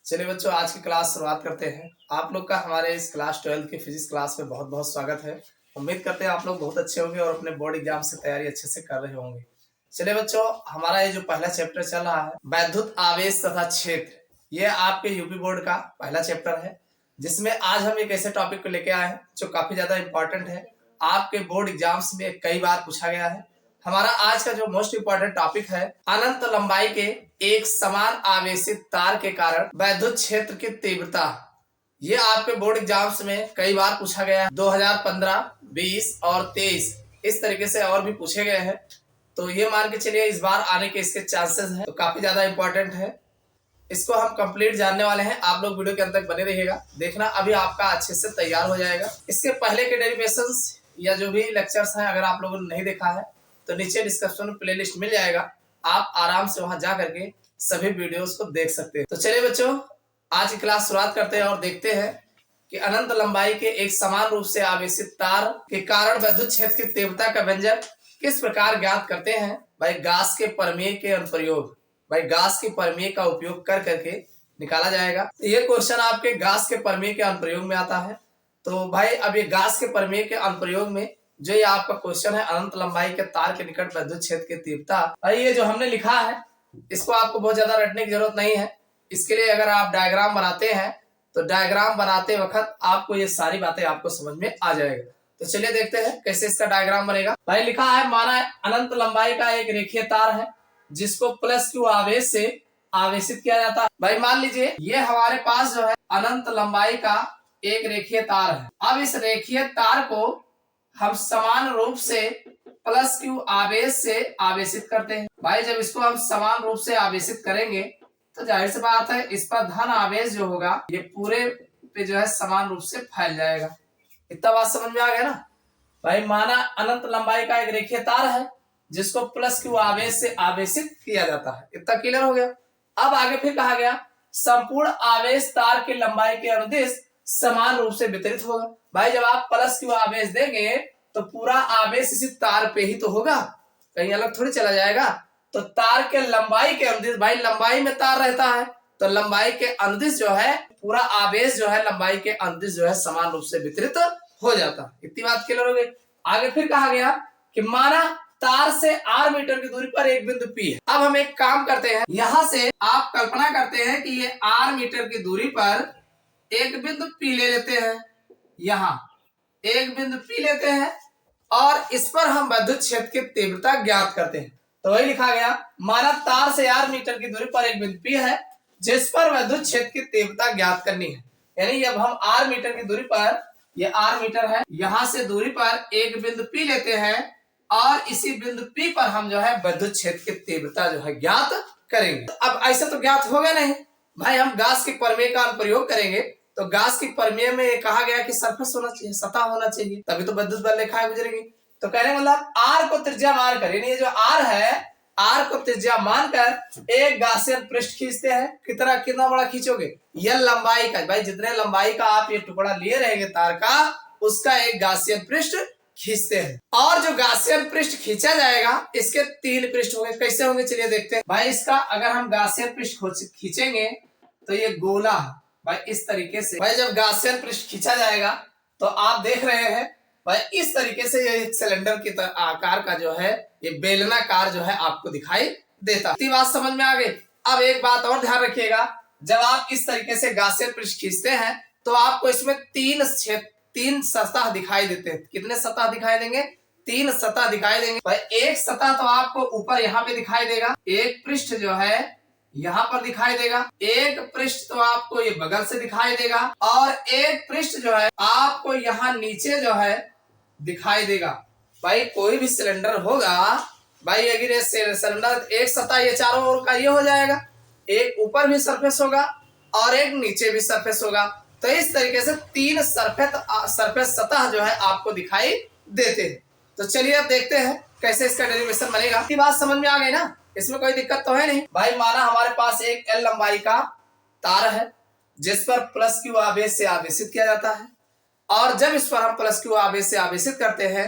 चलिए बच्चों, आज की क्लास शुरुआत करते हैं। आप लोग का हमारे इस क्लास 12 की फिजिक्स क्लास में बहुत बहुत स्वागत है। उम्मीद करते हैं आप लोग बहुत अच्छे होंगे और अपने बोर्ड एग्जाम से तैयारी अच्छे से कर रहे होंगे। चलिए बच्चों, हमारा ये जो पहला चैप्टर चल रहा है वैद्युत आवेश तथा क्षेत्र, ये आपके यूपी बोर्ड का पहला चैप्टर है, जिसमें आज हम एक ऐसे टॉपिक को लेके आए हैं जो काफी ज्यादा इंपॉर्टेंट है। आपके बोर्ड एग्जाम्स में कई बार पूछा गया है। हमारा आज का जो मोस्ट इंपॉर्टेंट टॉपिक है, अनंत लंबाई के एक समान आवेशित तार के कारण वैद्युत क्षेत्र की तीव्रता। ये आपके बोर्ड एग्जाम्स में कई बार पूछा गया है। 2015, 20 और 23 इस तरीके से और भी पूछे गए हैं। तो ये मान के चलिए इस बार आने के इसके चांसेस हैं, तो काफी ज्यादा इंपॉर्टेंट है। इसको हम कंप्लीट जानने वाले हैं। आप लोग वीडियो के अंत तक बने रहिएगा, देखना अभी आपका अच्छे से तैयार हो जाएगा। इसके पहले के डेरिवेशंस या जो भी लेक्चर्स हैं, अगर आप लोगों ने नहीं देखा है तो नीचे डिस्क्रिप्शन में प्लेलिस्ट मिल जाएगा, आप आराम से वहां जा करके सभी वीडियोस को देख सकते हैं। तो चलिए बच्चों, आज की क्लास शुरुआत करते हैं और देखते हैं कि अनंत लंबाई के एक समान रूप से आवेशित तार के कारण विद्युत क्षेत्र की तीव्रता का व्यंजक किस प्रकार ज्ञात करते हैं। भाई गास के प्रमेय के अनुप्रयोग, भाई गास के प्रमेय का उपयोग कर करके निकाला जाएगा। ये क्वेश्चन आपके गास के प्रमेय के अनुप्रयोग में आता है। तो भाई अब ये गास के प्रमेय के अनुप्रयोग में जो ये आपका क्वेश्चन है, अनंत लंबाई के तार के निकट विद्युत क्षेत्र की तीव्रता, भाई ये जो हमने लिखा है इसको आपको बहुत ज्यादा रटने की जरूरत नहीं है। इसके लिए अगर आप डायग्राम बनाते हैं तो डायग्राम बनाते वक्त आपको ये सारी बातें आपको समझ में आ जाएगा। तो चलिए देखते हैं कैसे इसका डायग्राम बनेगा। भाई लिखा है, माना अनंत लंबाई का एक रेखीय तार है जिसको प्लस क्यू आवेश से आवेशित किया जाता है। भाई मान लीजिए ये हमारे पास जो है अनंत लंबाई का एक रेखीय तार है। अब इस रेखीय तार को हम समान रूप से प्लस क्यू आवेश से आवेशित करते हैं। भाई जब इसको हम समान रूप से आवेशित करेंगे तो जाहिर सी बात है इस पर धन आवेश जो होगा ये पूरे पे जो है समान रूप से फैल जाएगा। इतना बात समझ में आ गया ना। भाई माना अनंत लंबाई का एक रेखीय तार है जिसको प्लस क्यू आवेश से आवेशित किया जाता है। इतना क्लियर हो गया। अब आगे फिर कहा गया संपूर्ण आवेश तार की लंबाई के अनुदिश समान रूप से वितरित होगा। भाई जब आप प्लस क्यू आवेश देंगे तो पूरा आवेश इसी तार पे ही तो होगा, कहीं अलग थोड़ी चला जाएगा। तो तार के लंबाई के अनुदिश, भाई लंबाई में तार रहता है तो लंबाई के अनुदिश जो है पूरा आवेश जो है लंबाई के अनुदिश जो है समान रूप से वितरित हो जाता। इतनी बात क्लियर हो गई। आगे फिर कहा गया कि माना तार से आर मीटर की दूरी पर एक बिंदु पी है। अब हम एक काम करते हैं, यहां से आप कल्पना करते हैं कि ये आर मीटर की दूरी पर एक बिंदु पी ले लेते हैं। यहां एक बिंदु पी लेते हैं और इस पर हम विद्युत क्षेत्र की तीव्रता ज्ञात करते हैं। तो वही लिखा गया, माना तार से आर मीटर की दूरी पर एक बिंदु पी है जिस पर विद्युत क्षेत्र की तीव्रता ज्ञात करनी है। यानी जब हम आर मीटर की दूरी पर, ये आर मीटर है, यहां से दूरी पर एक बिंदु पी लेते हैं और इसी बिंदु पी पर हम जो है विद्युत क्षेत्र की तीव्रता जो है ज्ञात करेंगे। अब ऐसे तो ज्ञात होगा नहीं, भाई हम गास के प्रमेय का प्रयोग करेंगे। तो गास के प्रमेय में कहा गया कि सरफेस होना चाहिए, सतह होना चाहिए, तभी तो विद्युत बल रेखाएं गुजरेगी। तो कहने मतलब आर को त्रिज्या मानकर, यानी ये जो आर है, आर को त्रिज्या मानकर एक गासियन पृष्ठ खींचते हैं। कितना बड़ा खींचोगे, यह लंबाई का, भाई जितने लंबाई का आप ये टुकड़ा लिए रहेंगे तार का, उसका एक गासियन पृष्ठ खींचते हैं। और जो गासियन पृष्ठ खींचा जाएगा इसके 3 पृष्ठ होंगे। कैसे होंगे चलिए देखते हैं। भाई इसका अगर हम गासियन पृष्ठ खींचेंगे तो ये गोला है भाई, इस तरीके से। भाई जब गासियन पृष्ठ खींचा जाएगा तो आप देख रहे हैं भाई इस तरीके से ये एक सिलेंडर की आकार का जो है ये बेलनाकार जो है आपको दिखाई देता। इतनी बात समझ में आ गई। अब एक बात और ध्यान रखिएगा, जब आप इस तरीके से गासियन पृष्ठ खींचते हैं तो आपको इसमें 3 सतह दिखाई देते हैं। कितने सतह दिखाई देंगे? 3 सतह दिखाई देंगे। भाई एक सतह तो आपको ऊपर यहाँ पे दिखाई देगा, एक पृष्ठ जो है यहाँ पर दिखाई देगा, एक पृष्ठ तो आपको ये बगल से दिखाई देगा और एक पृष्ठ जो है आपको यहाँ नीचे जो है दिखाई देगा। भाई कोई भी सिलेंडर होगा, भाई अगर ये सिलेंडर एक सतह ये चारों ओर का ये हो जाएगा, एक ऊपर भी सरफेस होगा और एक नीचे भी सरफेस होगा। तो इस तरीके से 3 सरफेस सतह जो है आपको दिखाई देते हैं। तो चलिए अब देखते हैं कैसे इसका डेरिवेशन बनेगा। की बात समझ में आ गई ना, इसमें कोई दिक्कत तो है नहीं। भाई माना हमारे पास एक एल लंबाई का तार है जिस पर प्लस क्यू आवेश से आवेशित किया जाता है, और जब इस पर हम प्लस क्यू आवेश से आवेशित करते हैं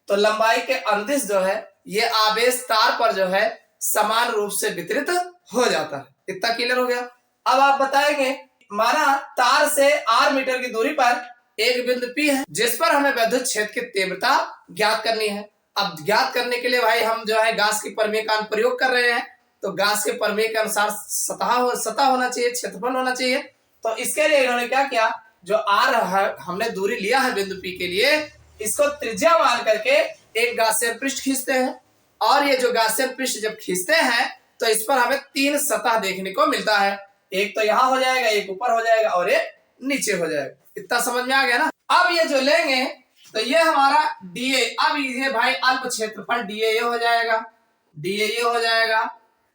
तो लंबाई के अनुदिश जो है ये आवेश तार पर जो है समान रूप से वितरित हो जाता है। इतना क्लियर हो गया। अब आप बताएंगे माना तार से r मीटर की दूरी पर एक बिंदु P है जिस पर हमें विद्युत क्षेत्र की तीव्रता ज्ञात करनी है। अब ज्ञात करने के लिए भाई हम जो है गाउस की प्रमेय का प्रयोग कर रहे हैं, तो गाउस के प्रमेय के अनुसार सतह होना चाहिए, क्षेत्रफल होना चाहिए। तो इसके लिए इन्होंने क्या किया, जो r हमने दूरी लिया है बिंदु P के लिए, इसको त्रिज्या मान करके एक गाउसियन पृष्ठ खींचते हैं। और ये जो गाउसियन पृष्ठ जब खींचते हैं तो इस पर हमें 3 सतह देखने को मिलता है। एक तो यहाँ हो जाएगा, एक ऊपर हो जाएगा और एक नीचे हो जाएगा। इतना समझ में आ गया ना। अब ये जो लेंगे तो ये हमारा डीए, अब ये भाई अल्प क्षेत्रफल डीए ये हो जाएगा, डीए ये हो जाएगा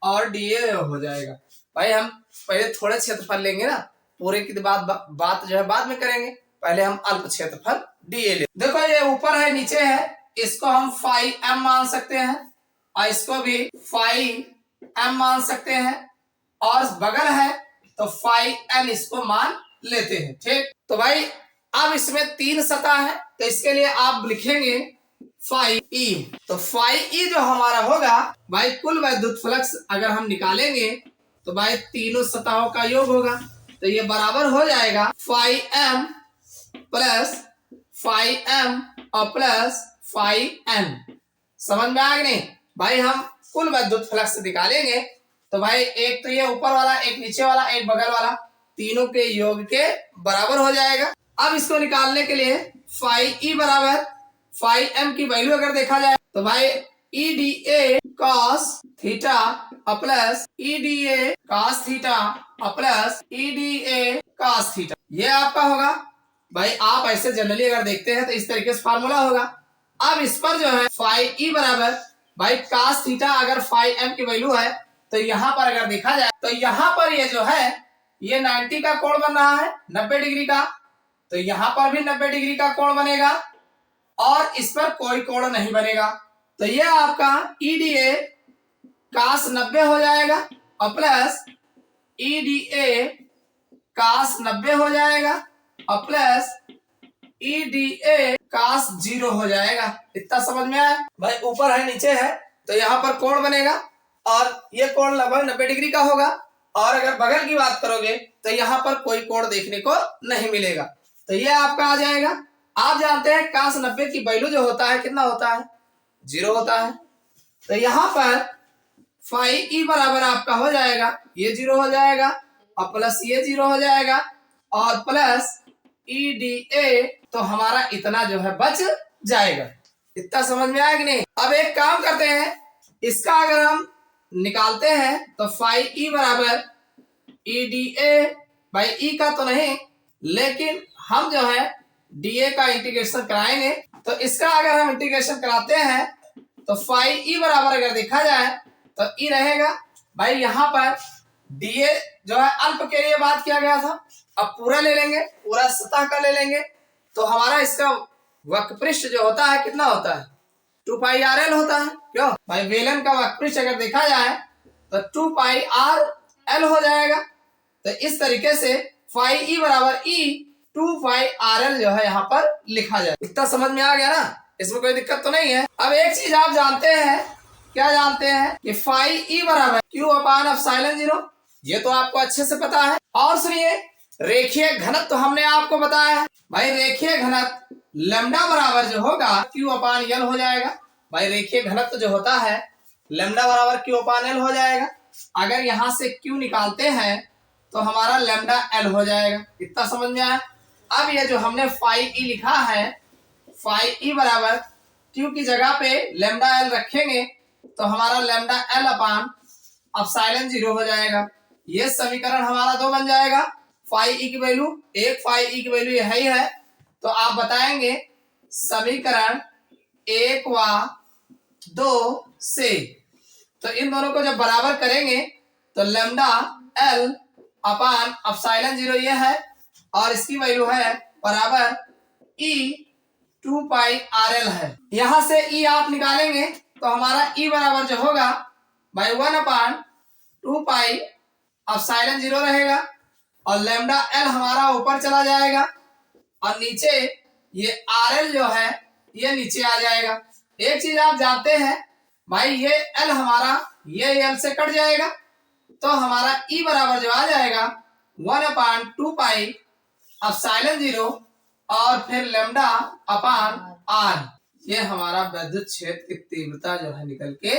और डीए ये हो जाएगा। भाई हम पहले थोड़े क्षेत्रफल लेंगे ना, पूरे की बात जो है बाद में करेंगे, पहले हम अल्प क्षेत्रफल डीए ले। देखो ये ऊपर है नीचे है, इसको हम फाई एम मान सकते हैं और इसको भी फाई एम मान सकते हैं, और बगल है तो फाई एन इसको मान लेते हैं। ठीक, तो भाई अब इसमें 3 सतह है तो इसके लिए आप लिखेंगे फाई ई। तो फाई ई जो हमारा होगा भाई कुल विद्युत फ्लक्स अगर हम निकालेंगे तो भाई तीनों सतहों का योग होगा, तो ये बराबर हो जाएगा phi M plus phi M और प्लस फाई एन। समझ में आ गया नहीं भाई। हम कुल विद्युत फ्लक्स निकालेंगे तो भाई एक तो ये ऊपर वाला, एक नीचे वाला, एक बगल वाला, तीनों के योग के बराबर हो जाएगा। अब इसको निकालने के लिए फाई ई बराबर फाई एम की वैल्यू अगर देखा जाए तो भाई E D A cos theta plus E D A cos theta plus E D A cos theta, ये आपका होगा। भाई आप ऐसे जनरली अगर देखते हैं तो इस तरीके से फार्मूला होगा। अब इस पर जो है फाई ई बराबर भाई कॉस थीटा, अगर फाई एम की वैल्यू है तो यहाँ पर अगर देखा जाए तो यहाँ पर ये जो है ये 90 का कोण बन रहा है, 90 डिग्री का, तो यहाँ पर भी 90 डिग्री का कोण बनेगा और इस पर कोई कोण नहीं बनेगा। तो ये आपका ई डी ए कास 90 हो जाएगा और प्लस ई डी ए कास 90 हो जाएगा और प्लस ई डी ए कास 0 हो जाएगा। इतना समझ में आया भाई। ऊपर है नीचे है तो यहाँ पर कोण बनेगा और ये कोण लगभग 90 डिग्री का होगा, और अगर बगल की बात करोगे तो यहाँ पर कोई कोण देखने को नहीं मिलेगा। तो ये आपका आ जाएगा। आप जानते हैं कास 90 की वैल्यू जो होता है कितना होता है, 0 होता है। तो यहाँ पर फाई ई बराबर आपका हो जाएगा, ये 0 हो जाएगा और प्लस ये 0 हो जाएगा और प्लस ई डी ए, तो हमारा इतना जो है बच जाएगा। इतना समझ में आया कि नहीं। अब एक काम करते हैं, इसका अगर हम निकालते हैं तो फाई ई बराबर ई डी ए, भाई ई का तो नहीं लेकिन हम जो है डीए का इंटीग्रेशन कराएंगे। तो इसका अगर हम इंटीग्रेशन कराते हैं तो फाई ई बराबर अगर देखा जाए तो ई रहेगा भाई, यहाँ पर डीए जो है अल्प के लिए बात किया गया था, अब पूरा ले लेंगे, पूरा सतह का ले लेंगे तो हमारा इसका वक्रपृष्ठ जो होता है कितना होता है, 2 पाई आर एल होता है। क्यों भाई, बेलन का वक्रपृष्ठ अगर देखा जाए तो 2 पाई आर एल हो जाएगा। तो इस तरीके से फाई ई बराबर ई 2 पाई आर एल जो है यहाँ पर लिखा जाए। इतना समझ में आ गया ना, इसमें कोई दिक्कत तो नहीं है। अब एक चीज आप जानते हैं, क्या जानते हैं कि फाई ई बराबर क्यू अपान एप्सिलॉन 0, ये तो आपको अच्छे से पता है। और सुनिए, रेखीय घनत्व तो हमने आपको बताया है भाई, रेखीय घनत्व लैम्डा बराबर जो होगा क्यू अपान एल हो जाएगा। भाई रेखीय घनत्व जो होता है लैम्डा बराबर क्यू अपान एल हो जाएगा। अगर यहाँ से क्यू निकालते हैं तो हमारा लैम्डा एल हो जाएगा। इतना समझ में आया। अब ये जो हमने फाई ई लिखा है, फाई ई बराबर क्यू की जगह पे लैम्डा एल रखेंगे तो हमारा लैम्डा एल अपान एप्सिलॉन 0 हो जाएगा। ये समीकरण हमारा 2 बन जाएगा। फाई ई की वैल्यू 1, फाई ई की वैल्यू यही है, तो आप बताएंगे समीकरण 1 व 2 से, तो इन दोनों को जब बराबर करेंगे तो लैम्डा एल अपान एप्सिलॉन 0 ये है और इसकी वैल्यू है बराबर ई 2 पाई आर एल है। यहां से ई आप निकालेंगे तो हमारा ई बराबर जो होगा भाई 1 अपान 2 पाई एप्सिलॉन 0 रहेगा और लैम्डा एल हमारा ऊपर चला जाएगा और नीचे ये आर एल जो है ये नीचे आ जाएगा। एक चीज आप जानते हैं भाई, ये एल हमारा ये एल से कट जाएगा तो हमारा ई बराबर जो आ जाएगा 1/2 पाई एप्सिलॉन 0 और फिर लेमडा अपान आर। ये हमारा विद्युत क्षेत्र की तीव्रता जो है निकल के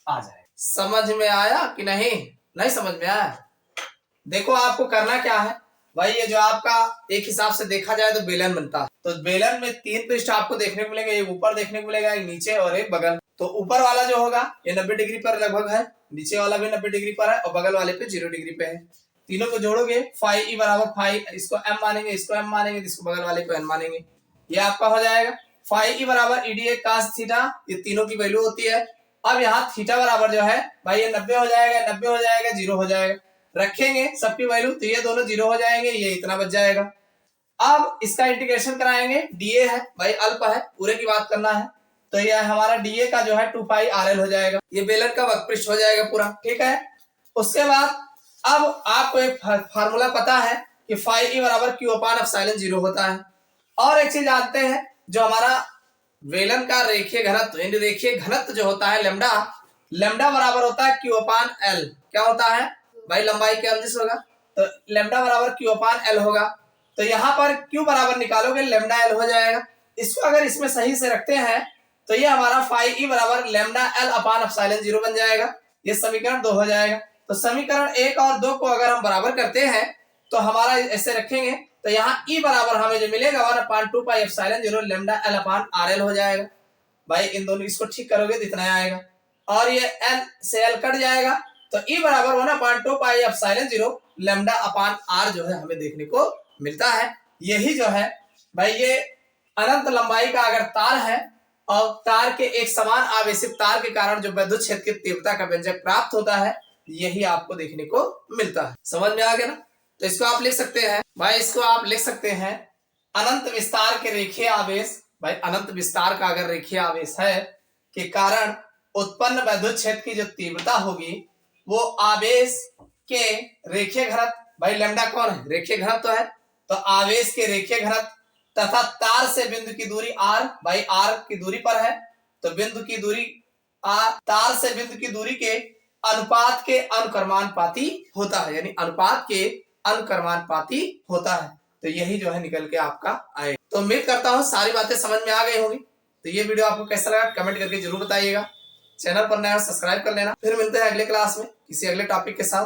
आ जाए। समझ में आया कि नहीं? नहीं समझ में आया? देखो आपको करना क्या है भाई, ये जो आपका एक हिसाब से देखा जाए तो बेलन बनता है। तो बेलन में 3 पृष्ठ आपको देखने को मिलेंगे, एक ऊपर देखने को मिलेगा, एक नीचे और एक बगल। तो ऊपर वाला जो होगा ये 90 डिग्री पर लगभग है, नीचे वाला भी 90 डिग्री पर है और बगल वाले पे 0 डिग्री पे है। तीनों को जोड़ोगे फाई ई बराबर फाई, इसको एम मानेंगे, इसको एम मानेंगे, इसको बगल वाले को एन मानेंगे। ये आपका हो जाएगा फाई ई बराबर ईडी कास थीटा, ये तीनों की वैल्यू होती है। अब यहाँ थीटा बराबर जो है भाई ये 90 हो जाएगा, 90 हो जाएगा, 0 हो जाएगा, रखेंगे सबकी वैल्यू तो ये दोनों 0 हो जाएंगे, ये इतना बच जाएगा। अब इसका इंटीग्रेशन कराएंगे, डीए है भाई अल्प है, पूरे की बात करना है, तो ये हमारा डीए का जो है 2 पाई आरएल हो जाएगा, ये बेलन का वक्र हो जाएगा पूरा, ठीक है। उसके बाद अब आपको एक फार्मूला पता है कि फाई ई बराबर क्यू अपान एप्सिलॉन 0 होता है। और एक चीज जानते हैं, जो हमारा बेलन का रेखीय घनत्व, रेखीय घनत्व जो होता है लेमडा, लेमडा बराबर होता है क्यू अपान एल। क्या होता है भाई? लंबाई के अंश होगा, तो लेमडा बराबर क्यू अपान एल होगा। तो यहाँ पर क्यू बराबर निकालोगे लेमडा एल हो जाएगा। इसको अगर इसमें सही से रखते हैं तो ये हमारा फाई ई बराबर लेमडा एल अपान एप्सिलॉन 0 बन जाएगा। ये समीकरण 2 हो जाएगा। तो समीकरण 1 और 2 को अगर हम बराबर करते हैं तो हमारा ऐसे रखेंगे, तो यहाँ ई बराबर हमें जो मिलेगा 1/2 पाई एप्सिलॉन 0 लेमडा एल अपान आरएल हो जाएगा। भाई इन दोनों इसको ठीक करोगे तो इतना आएगा, और ये एन से एल कट जाएगा, तो ई बराबर 1/2 pi epsilon 0 lambda upon R जो है हमें देखने को मिलता है। यही जो है भाई ये अनंत लंबाई का अगर तार है और तार के एक समान आवेशित तार के कारण जो विद्युत क्षेत्र की तीव्रता का व्यंजक प्राप्त होता है, यही आपको देखने को मिलता है। समझ में आ गया ना? तो इसको आप लिख सकते हैं भाई, इसको आप लिख सकते हैं अनंत विस्तार के रेखीय आवेश। भाई अनंत विस्तार का अगर रेखीय आवेश है के कारण उत्पन्न विद्युत क्षेत्र की जो तीव्रता होगी वो आवेश के रेखीय घनत्व, भाई लेमडा कौन है? रेखीय घनत्व है, तो आवेश के रेखीय घनत्व तथा तार से बिंदु की दूरी r, भाई r की दूरी पर है, तो बिंदु की दूरी r तार से बिंदु की दूरी के अनुपात के अनुक्रमानुपाती होता है, यानी अनुपात के अनुक्रमानुपाती होता है। तो यही जो है निकल के आपका आए। तो उम्मीद करता हूँ सारी बातें समझ में आ गई होंगी। तो ये वीडियो आपको कैसा लगा कमेंट करके जरूर बताइएगा। चैनल पर नया सब्सक्राइब कर लेना। फिर मिलते हैं अगले क्लास में किसी अगले टॉपिक के साथ।